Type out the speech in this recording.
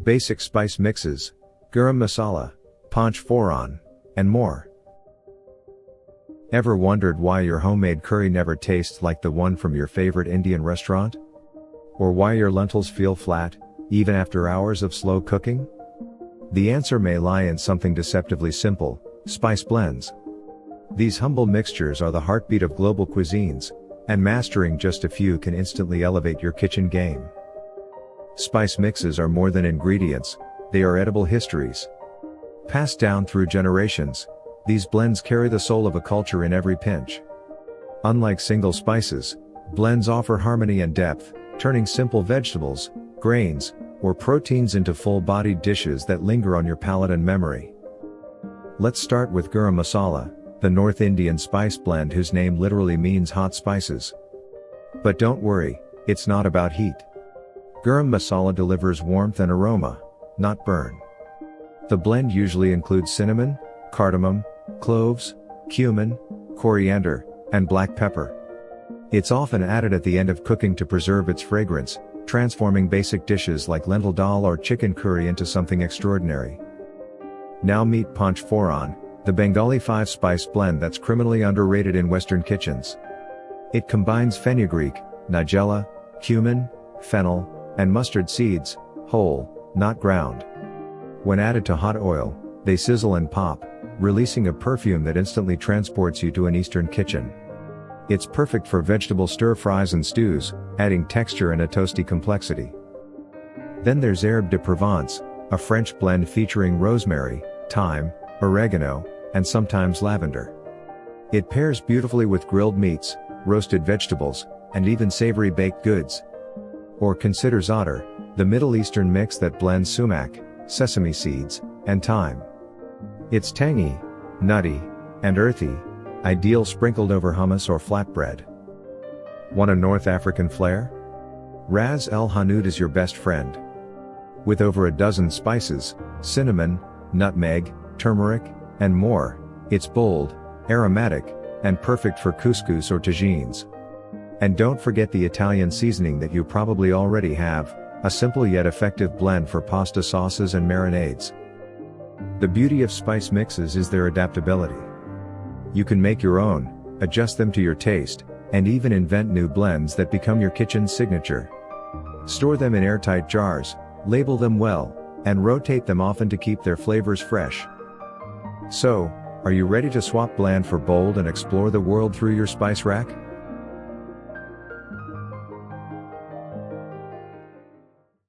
basic spice mixes, Garam Masala, Panch Phoron, and more. Ever wondered why your homemade curry never tastes like the one from your favorite Indian restaurant? Or why your lentils feel flat, even after hours of slow cooking? The answer may lie in something deceptively simple: spice blends. These humble mixtures are the heartbeat of global cuisines, and mastering just a few can instantly elevate your kitchen game. Spice mixes are more than ingredients, they are edible histories. Passed down through generations, these blends carry the soul of a culture in every pinch. Unlike single spices, blends offer harmony and depth, turning simple vegetables, grains, or proteins into full-bodied dishes that linger on your palate and memory. Let's start with Garam Masala, the North Indian spice blend whose name literally means hot spices. But don't worry, it's not about heat. Garam Masala delivers warmth and aroma, not burn. The blend usually includes cinnamon, cardamom, cloves, cumin, coriander, and black pepper. It's often added at the end of cooking to preserve its fragrance, transforming basic dishes like lentil dal or chicken curry into something extraordinary. Now meet Panch Phoron, the Bengali 5-spice blend that's criminally underrated in Western kitchens. It combines fenugreek, nigella, cumin, fennel, and mustard seeds, whole, not ground. When added to hot oil, they sizzle and pop, releasing a perfume that instantly transports you to an Eastern kitchen. It's perfect for vegetable stir-fries and stews, adding texture and a toasty complexity. Then there's Herbe de Provence, a French blend featuring rosemary, thyme, oregano, and sometimes lavender. It pairs beautifully with grilled meats, roasted vegetables, and even savory baked goods. Or consider za'atar, the Middle Eastern mix that blends sumac, sesame seeds, and thyme. It's tangy, nutty, and earthy, ideal sprinkled over hummus or flatbread. Want a North African flair? Ras El Hanout is your best friend. With over a dozen spices, cinnamon, nutmeg, turmeric, and more, it's bold, aromatic, and perfect for couscous or tagines. And don't forget the Italian seasoning that you probably already have, a simple yet effective blend for pasta sauces and marinades. The beauty of spice mixes is their adaptability. You can make your own, adjust them to your taste, and even invent new blends that become your kitchen's signature. Store them in airtight jars, label them well, and rotate them often to keep their flavors fresh. So, are you ready to swap bland for bold and explore the world through your spice rack?